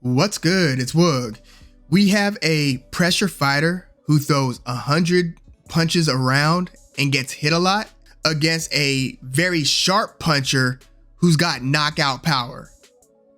What's good? It's Woog. We have a pressure fighter who throws 100 punches around and gets hit a lot against a very sharp puncher who's got knockout power.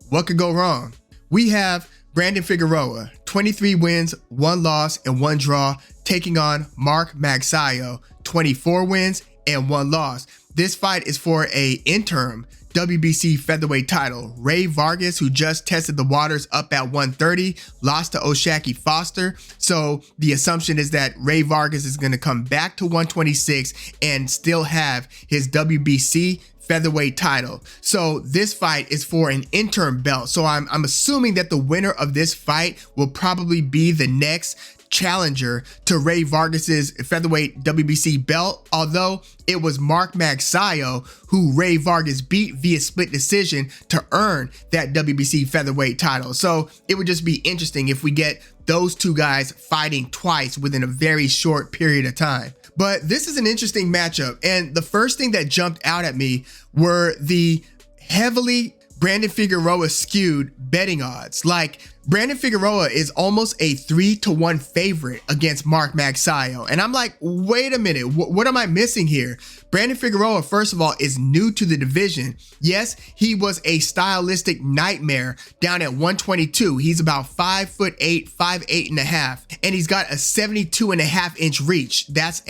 What could go wrong? We have Brandon Figueroa, 23 wins, 1 loss, and 1 draw, taking on Mark Magsayo, 24 wins and 1 loss. This fight is for a interim WBC Featherweight title. Ray Vargas, who just tested the waters up at 130, lost to O'Shaquie Foster. So the assumption is that Ray Vargas is going to come back to 126 and still have his WBC Featherweight title. So this fight is for an interim belt. So I'm assuming that the winner of this fight will probably be the next challenger to Ray Vargas's featherweight WBC belt, although it was Mark Magsayo who Ray Vargas beat via split decision to earn that WBC featherweight title. So it would just be interesting if we get those two guys fighting twice within a very short period of time. But this is an interesting matchup, and the first thing that jumped out at me were the heavily Brandon Figueroa skewed betting odds. Like, Brandon Figueroa is almost a 3-1 favorite against Mark Magsayo. And I'm like, wait a minute, what am I missing here? Brandon Figueroa, first of all, is new to the division. Yes, he was a stylistic nightmare down at 122. He's about 5'8", 5'8.5", and he's got a 72.5-inch reach. That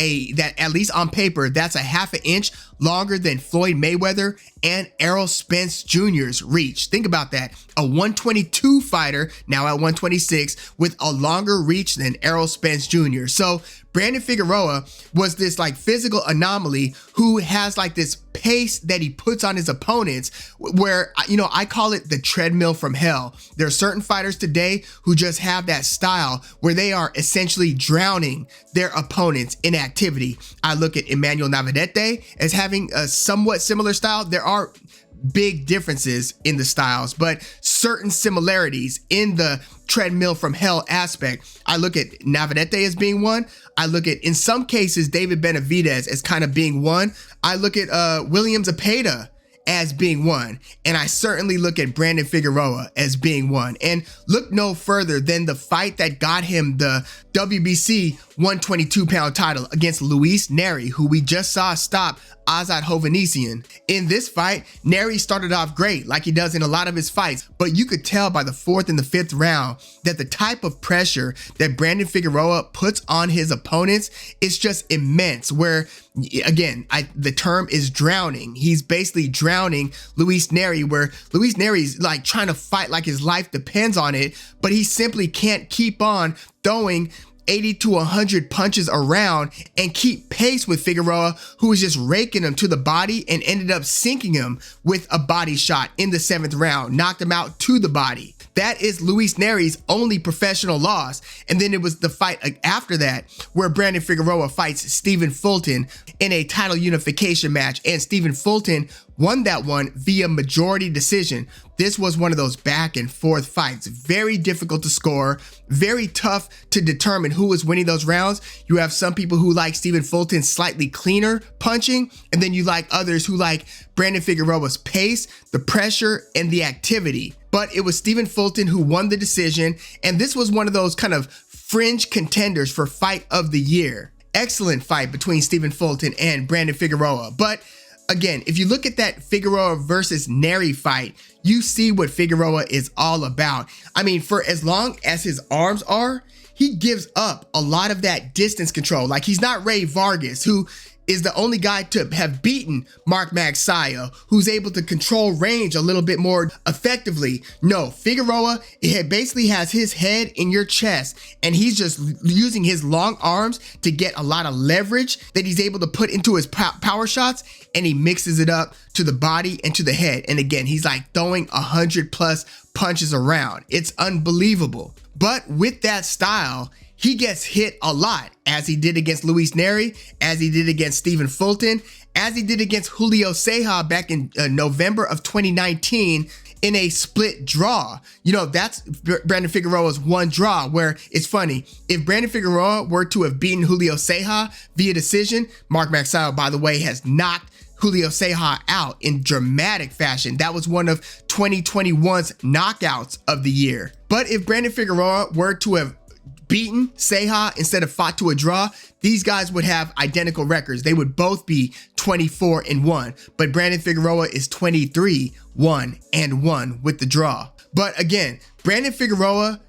at least on paper, that's a half an inch longer than Floyd Mayweather and Errol Spence Jr.'s reach. Think about that. A 122 fighter now at 126 with a longer reach than Errol Spence Jr. So Brandon Figueroa was this like physical anomaly who has like this pace that he puts on his opponents where, you know, I call it the treadmill from hell. There are certain fighters today who just have that style where they are essentially drowning their opponents in activity. I look at Emmanuel Navarrete as having a somewhat similar style. There are big differences in the styles, but certain similarities in the treadmill from hell aspect. I look at Navarrete as being one. I look at, in some cases, David Benavidez as kind of being one. I look at William Zepeda as being one. And I certainly look at Brandon Figueroa as being one. And look no further than the fight that got him the WBC 122-pound title against Luis Nery, who we just saw stop Azat Hovhannisyan. In this fight, Nery started off great, like he does in a lot of his fights, but you could tell by the 4th and the 5th round that the type of pressure that Brandon Figueroa puts on his opponents is just immense, where, again, the term is drowning. He's basically drowning Luis Nery, where Luis Nery's like trying to fight like his life depends on it, but he simply can't keep on throwing 80 to 100 punches around and keep pace with Figueroa, who was just raking him to the body and ended up sinking him with a body shot in the 7th round, knocked him out to the body. That is Luis Nery's only professional loss. And then it was the fight after that where Brandon Figueroa fights Stephen Fulton in a title unification match, and Stephen Fulton won that one via majority decision. This was one of those back and forth fights. Very difficult to score, very tough to determine who was winning those rounds. You have some people who like Stephen Fulton's slightly cleaner punching, and then you like others who like Brandon Figueroa's pace, the pressure, and the activity. But it was Stephen Fulton who won the decision, and this was one of those kind of fringe contenders for fight of the year. Excellent fight between Stephen Fulton and Brandon Figueroa. But again, if you look at that Figueroa versus Nery fight, you see what Figueroa is all about. I mean, for as long as his arms are, he gives up a lot of that distance control. Like, he's not Ray Vargas, who is the only guy to have beaten Mark Magsayo, who's able to control range a little bit more effectively. No, Figueroa, it basically has his head in your chest, and he's just using his long arms to get a lot of leverage that he's able to put into his power shots, and he mixes it up to the body and to the head. And again, he's like throwing 100+ punches around. It's unbelievable. But with that style, he gets hit a lot, as he did against Luis Nery, as he did against Stephen Fulton, as he did against Julio Ceja back in November of 2019 in a split draw. You know, that's Brandon Figueroa's one draw, where it's funny. If Brandon Figueroa were to have beaten Julio Ceja via decision, Mark Magsayo, by the way, has knocked Julio Ceja out in dramatic fashion. That was one of 2021's knockouts of the year. But if Brandon Figueroa were to have beaten Ceja instead of fought to a draw, these guys would have identical records. They would both be 24-1, but Brandon Figueroa is 23-1 with the draw. But again, Brandon Figueroa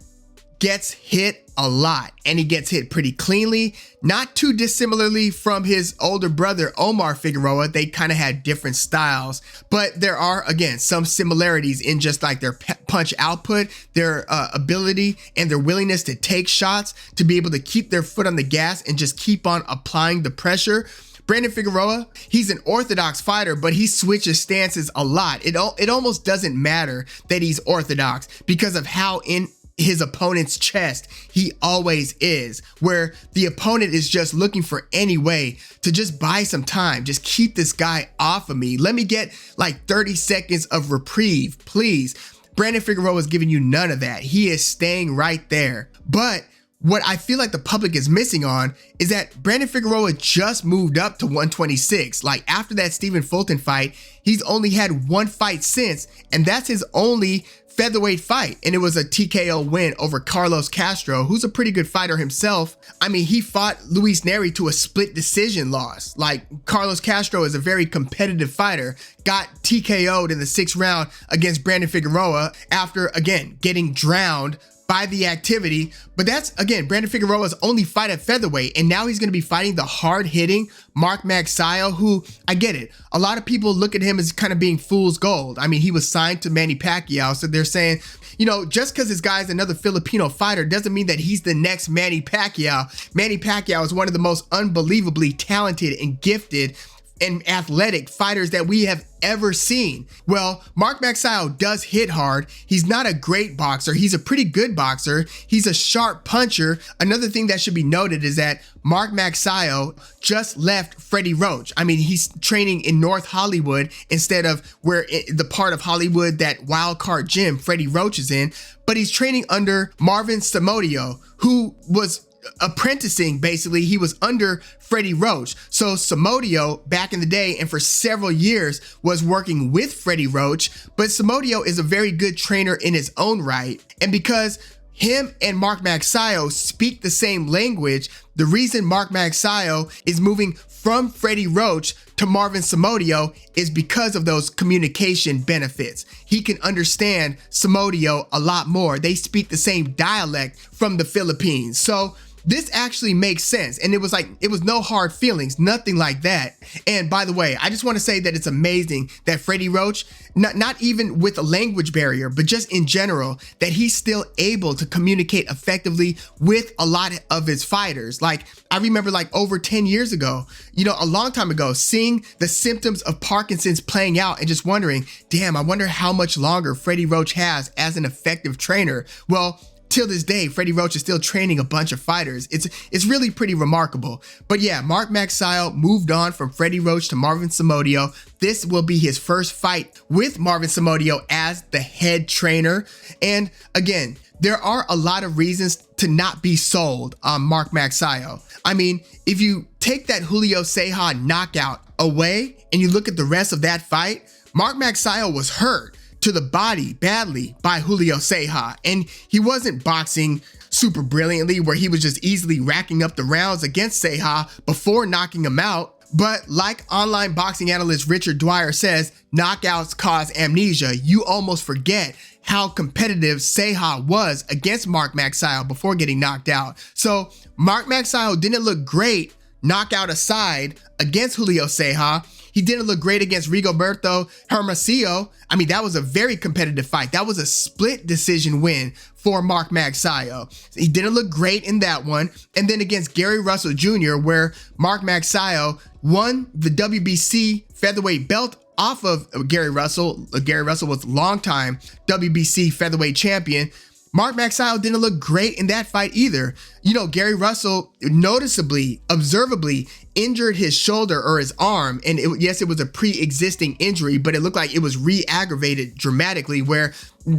gets hit a lot, and he gets hit pretty cleanly, not too dissimilarly from his older brother Omar Figueroa. They kind of had different styles, but there are, again, some similarities in just like their punch output, their ability, and their willingness to take shots, to be able to keep their foot on the gas and just keep on applying the pressure. Brandon Figueroa, he's an orthodox fighter, but he switches stances a lot. It almost doesn't matter that he's orthodox because of how in his opponent's chest he always is, where the opponent is just looking for any way to just buy some time, just keep this guy off of me, let me get like 30 seconds of reprieve, please. Brandon Figueroa is giving you none of that. He is staying right there. But what I feel like the public is missing on is that Brandon Figueroa just moved up to 126. Like, after that Stephen Fulton fight, he's only had one fight since, and that's his only featherweight fight, and it was a TKO win over Carlos Castro, who's a pretty good fighter himself. I mean, he fought Luis Neri to a split decision loss. Like, Carlos Castro is a very competitive fighter, got TKO'd in the 6th round against Brandon Figueroa after, again, getting drowned by the activity. But that's, again, Brandon Figueroa's only fight at featherweight, and now he's going to be fighting the hard-hitting Mark Magsayo, who, I get it, a lot of people look at him as kind of being fool's gold. I mean, he was signed to Manny Pacquiao, so they're saying, you know, just because this guy's another Filipino fighter doesn't mean that he's the next Manny Pacquiao. Manny Pacquiao is one of the most unbelievably talented and gifted and athletic fighters that we have ever seen. Well, Mark Magsayo does hit hard. He's not a great boxer. He's a pretty good boxer. He's a sharp puncher. Another thing that should be noted is that Mark Magsayo just left Freddie Roach. I mean, he's training in North Hollywood instead of the part of Hollywood that wild card gym Freddie Roach is in, but he's training under Marvin Samodio, who was apprenticing, basically. He was under Freddie Roach. So Samodio, back in the day and for several years, was working with Freddie Roach, but Samodio is a very good trainer in his own right. And because him and Mark Magsayo speak the same language, the reason Mark Magsayo is moving from Freddie Roach to Marvin Samodio is because of those communication benefits. He can understand Samodio a lot more. They speak the same dialect from the Philippines. So this actually makes sense. And it was no hard feelings, nothing like that. And by the way, I just want to say that it's amazing that Freddie Roach, not even with a language barrier, but just in general, that he's still able to communicate effectively with a lot of his fighters. Like, I remember like over 10 years ago, you know, a long time ago, seeing the symptoms of Parkinson's playing out and just wondering, damn, I wonder how much longer Freddie Roach has as an effective trainer. Well, till this day, Freddie Roach is still training a bunch of fighters. It's really pretty remarkable. But yeah, Mark Magsayo moved on from Freddie Roach to Marvin Samodio. This will be his first fight with Marvin Samodio as the head trainer. And again, there are a lot of reasons to not be sold on Mark Magsayo. I mean, if you take that Julio Ceja knockout away and you look at the rest of that fight, Mark Magsayo was hurt to the body badly by Julio Ceja, and he wasn't boxing super brilliantly where he was just easily racking up the rounds against Ceja before knocking him out. But like online boxing analyst Richard Dwyer says, knockouts cause amnesia. You almost forget how competitive Ceja was against Mark Magsayo before getting knocked out. So Mark Magsayo didn't look great, knockout aside, against Julio Ceja. He didn't look great against Rigoberto Hermosillo. I mean, that was a very competitive fight. That was a split decision win for Mark Magsayo. He didn't look great in that one. And then against Gary Russell Jr., where Mark Magsayo won the WBC featherweight belt off of Gary Russell. Gary Russell was a longtime WBC featherweight champion. Mark Magsayo didn't look great in that fight either. You know, Gary Russell noticeably, observably injured his shoulder or his arm. And yes, it was a pre-existing injury, but it looked like it was re-aggravated dramatically, where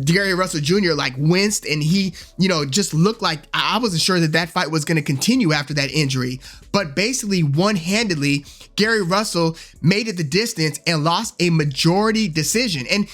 Gary Russell Jr. like winced, and he, just looked like I wasn't sure that fight was going to continue after that injury. But basically, one-handedly, Gary Russell made it the distance and lost a majority decision. And,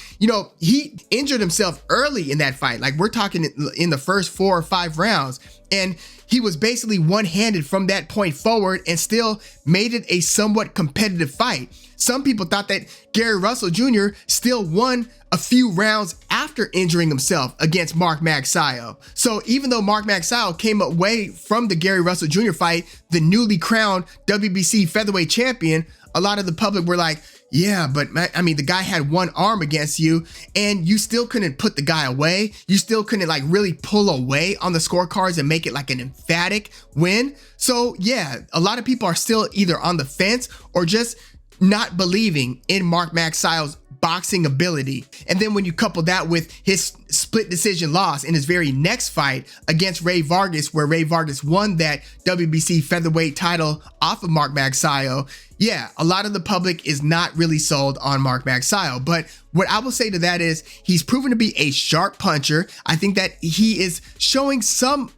he injured himself early in that fight. Like, we're talking in the first 4 or 5 rounds. And he was basically one-handed from that point forward and still made it a somewhat competitive fight. Some people thought that Gary Russell Jr. still won a few rounds after injuring himself against Mark Magsayo. So even though Mark Magsayo came away from the Gary Russell Jr. fight, the newly crowned WBC Featherweight champion, a lot of the public were like, yeah, but I mean, the guy had one arm against you and you still couldn't put the guy away. You still couldn't like really pull away on the scorecards and make it like an emphatic win. So yeah, a lot of people are still either on the fence or just not believing in Mark Magsayo's boxing ability. And then when you couple that with his split decision loss in his very next fight against Ray Vargas, where Ray Vargas won that WBC featherweight title off of Mark Magsayo, yeah, a lot of the public is not really sold on Mark Magsayo. But what I will say to that is he's proven to be a sharp puncher. I think that he is showing some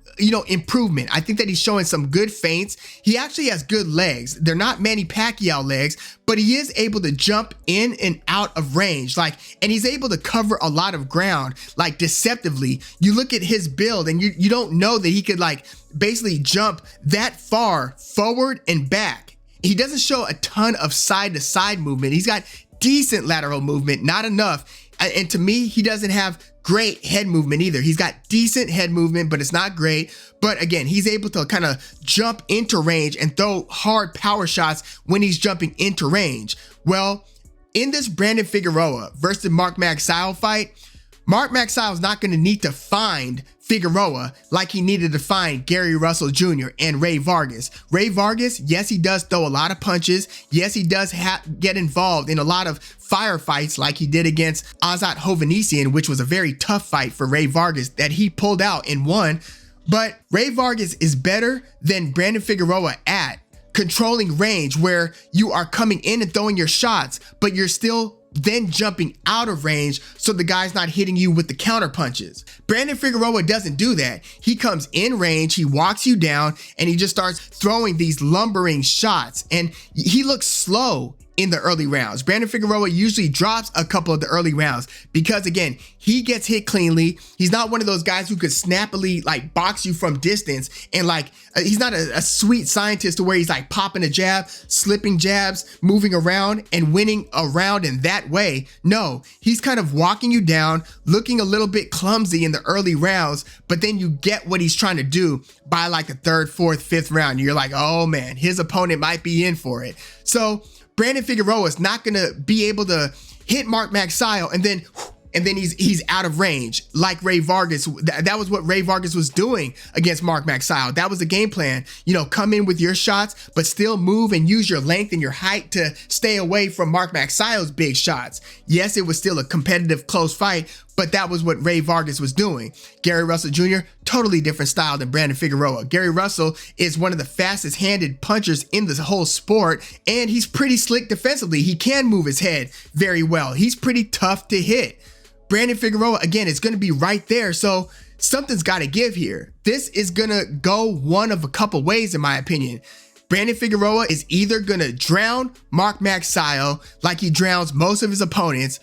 improvement. I think that he's showing some good feints. He actually has good legs. They're not Manny Pacquiao legs, but he is able to jump in and out of range. And he's able to cover a lot of ground, like deceptively. You look at his build and you don't know that he could basically jump that far forward and back. He doesn't show a ton of side to side movement. He's got decent lateral movement, not enough. And to me, he doesn't have great head movement either. He's got decent head movement, but it's not great. But again, he's able to kind of jump into range and throw hard power shots when he's jumping into range. Well, in this Brandon Figueroa versus Mark Magsayo fight, Mark Magsayo is not going to need to find Figueroa like he needed to find Gary Russell Jr. and Ray Vargas. Ray Vargas, yes, he does throw a lot of punches. Yes, he does get involved in a lot of firefights like he did against Azat Hovhannisyan, which was a very tough fight for Ray Vargas that he pulled out and won. But Ray Vargas is better than Brandon Figueroa at controlling range, where you are coming in and throwing your shots, but you're still then jumping out of range so the guy's not hitting you with the counter punches. Brandon Figueroa doesn't do that. He comes in range, he walks you down, and he just starts throwing these lumbering shots. And he looks slow in the early rounds. Brandon Figueroa usually drops a couple of the early rounds because, again, he gets hit cleanly. He's not one of those guys who could snappily box you from distance, and he's not a sweet scientist to where he's popping a jab, slipping jabs, moving around and winning a round in that way. No, he's kind of walking you down, looking a little bit clumsy in the early rounds, but then you get what he's trying to do by the 3rd, 4th, 5th round. You're like, oh man, his opponent might be in for it. So Brandon Figueroa is not going to be able to hit Mark Magsayo and then he's out of range like Ray Vargas. That was what Ray Vargas was doing against Mark Magsayo. That was the game plan. Come in with your shots, but still move and use your length and your height to stay away from Mark Magsayo's big shots. Yes, it was still a competitive, close fight, but that was what Ray Vargas was doing. Gary Russell Jr., totally different style than Brandon Figueroa. Gary Russell is one of the fastest handed punchers in the whole sport, and he's pretty slick defensively. He can move his head very well. He's pretty tough to hit. Brandon Figueroa, again, is going to be right there. So something's got to give here. This is going to go one of a couple ways, in my opinion. Brandon Figueroa is either going to drown Mark Magsayo like he drowns most of his opponents,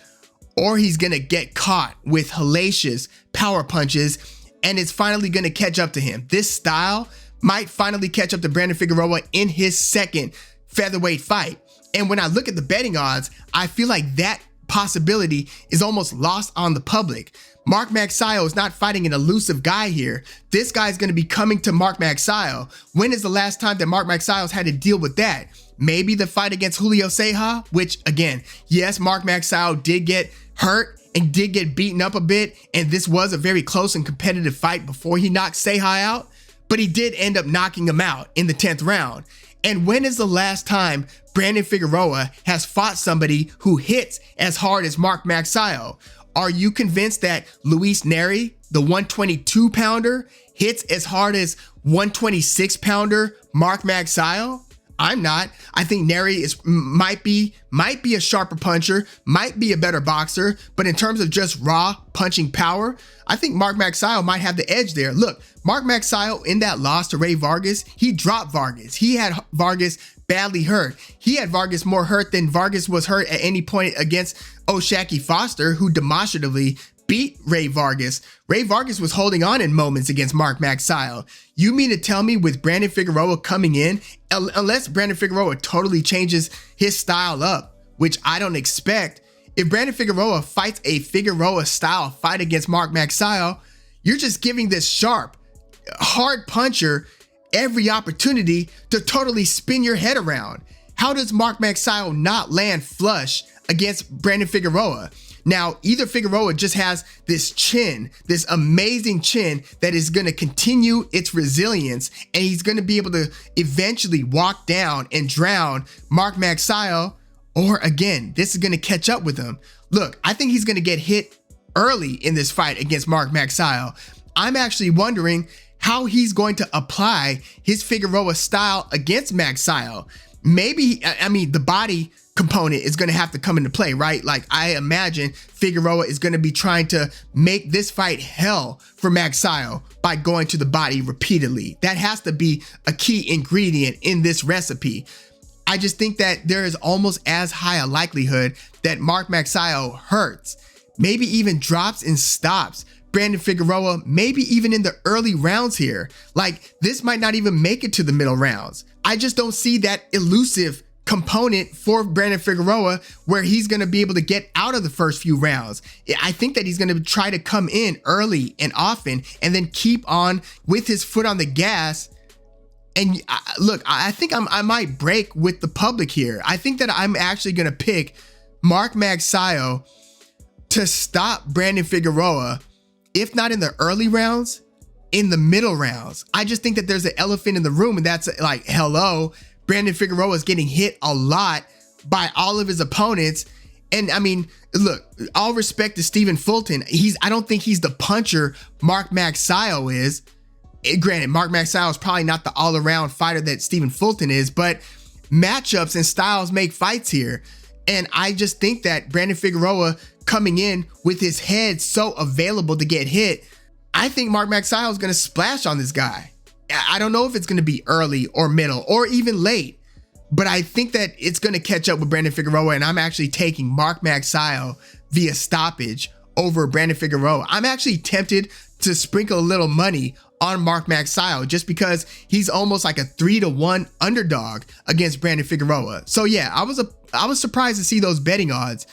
or he's going to get caught with hellacious power punches and it's finally going to catch up to him. This style might finally catch up to Brandon Figueroa in his second featherweight fight. And when I look at the betting odds, I feel like that possibility is almost lost on the public. Mark Magsayo is not fighting an elusive guy here. This guy's going to be coming to Mark Magsayo. When is the last time that Mark Magsayo's had to deal with that? Maybe the fight against Julio Ceja, which again, yes, Mark Magsayo did get hurt and did get beaten up a bit, and this was a very close and competitive fight before he knocked Ceja out, but he did end up knocking him out in the 10th round. And when is the last time Brandon Figueroa has fought somebody who hits as hard as Mark Magsayo? Are you convinced that Luis Neri, the 122 pounder, hits as hard as 126 pounder Mark Magsayo? I'm not. I think Nery might be a sharper puncher, might be a better boxer, but in terms of just raw punching power, I think Mark Magsayo might have the edge there. Look, Mark Magsayo in that loss to Ray Vargas, he dropped Vargas. He had Vargas badly hurt. He had Vargas more hurt than Vargas was hurt at any point against O'Shaquie Foster, who demonstratively beat Ray Vargas. Ray Vargas was holding on in moments against Mark Magsayo. You mean to tell me with Brandon Figueroa coming in, unless Brandon Figueroa totally changes his style up, which I don't expect, if Brandon Figueroa fights a Figueroa style fight against Mark Magsayo, you're just giving this sharp, hard puncher every opportunity to totally spin your head around. How does Mark Magsayo not land flush against Brandon Figueroa? Now, either Figueroa just has this chin, this amazing chin that is going to continue its resilience, and he's going to be able to eventually walk down and drown Mark Magsayo, or again, this is going to catch up with him. Look, I think he's going to get hit early in this fight against Mark Magsayo. I'm actually wondering how he's going to apply his Figueroa style against Magsayo. Maybe, I mean, the body component is going to have to come into play, right? Like, I imagine Figueroa is going to be trying to make this fight hell for Magsayo by going to the body repeatedly. That has to be a key ingredient in this recipe. I just think that there is almost as high a likelihood that Mark Magsayo hurts, maybe even drops and stops Brandon Figueroa, maybe even in the early rounds here. Like, this might not even make it to the middle rounds. I just don't see that elusive component for Brandon Figueroa where he's going to be able to get out of the first few rounds. I think that he's going to try to come in early and often and then keep on with his foot on the gas. And look, I think I might break with the public here. I think that I'm actually going to pick Mark Magsayo to stop Brandon Figueroa, if not in the early rounds, in the middle rounds. I just think that there's an elephant in the room, and that's like, hello, Brandon Figueroa is getting hit a lot by all of his opponents. And I mean, look, all respect to Stephen Fulton. I don't think he's the puncher Mark Magsayo is. Granted, Mark Magsayo is probably not the all-around fighter that Stephen Fulton is, but matchups and styles make fights here. And I just think that Brandon Figueroa coming in with his head so available to get hit, I think Mark Magsayo is going to splash on this guy. I don't know if it's going to be early or middle or even late, but I think that it's going to catch up with Brandon Figueroa, and I'm actually taking Mark Magsayo via stoppage over Brandon Figueroa. I'm actually tempted to sprinkle a little money on Mark Magsayo just because he's almost like a 3-1 underdog against Brandon Figueroa. So yeah, I was surprised to see those betting odds.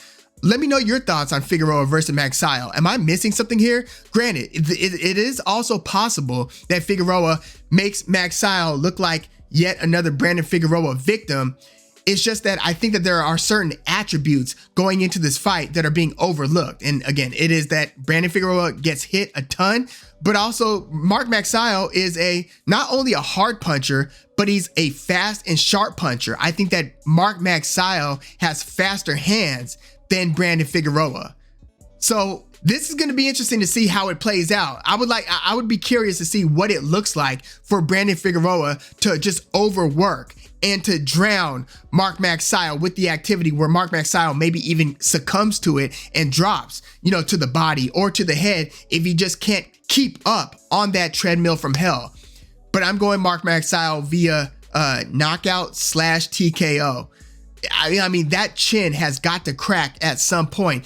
Let me know your thoughts on Figueroa versus Magsayo. Am I missing something here? Granted, it is also possible that Figueroa makes Magsayo look like yet another Brandon Figueroa victim. It's just that I think that there are certain attributes going into this fight that are being overlooked. And again, it is that Brandon Figueroa gets hit a ton, but also Mark Magsayo is not only a hard puncher, but he's a fast and sharp puncher. I think that Mark Magsayo has faster hands than Brandon Figueroa. So this is going to be interesting to see how it plays out. I would be curious to see what it looks like for Brandon Figueroa to just overwork and to drown Mark Magsayo with the activity where Mark Magsayo maybe even succumbs to it and drops, to the body or to the head if he just can't keep up on that treadmill from hell. But I'm going Mark Magsayo via knockout/TKO. I mean, that chin has got to crack at some point.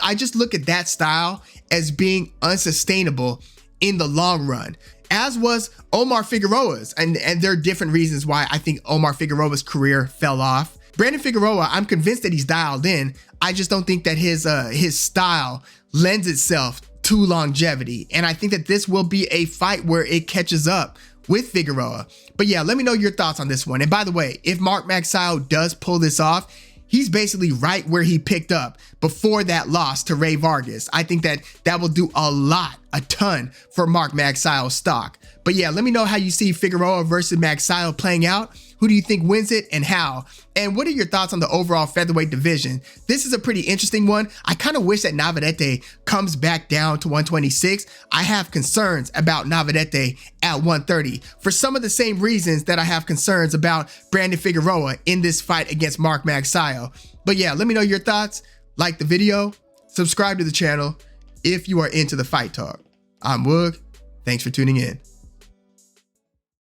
I just look at that style as being unsustainable in the long run, as was Omar Figueroa's. And there are different reasons why I think Omar Figueroa's career fell off. Brandon Figueroa, I'm convinced that he's dialed in. I just don't think that his style lends itself to longevity. And I think that this will be a fight where it catches up with Figueroa. But yeah, let me know your thoughts on this one. And by the way, if Mark Magsayo does pull this off, he's basically right where he picked up before that loss to Ray Vargas. I think that will do a ton for Mark Magsayo's stock. But yeah, let me know how you see Figueroa versus Magsayo playing out. Who do you think wins it and how? And what are your thoughts on the overall featherweight division? This is a pretty interesting one. I kind of wish that Navarrete comes back down to 126. I have concerns about Navarrete at 130 for some of the same reasons that I have concerns about Brandon Figueroa in this fight against Mark Magsayo. But yeah, let me know your thoughts. Like the video, subscribe to the channel if you are into the fight talk. I'm Woog. Thanks for tuning in.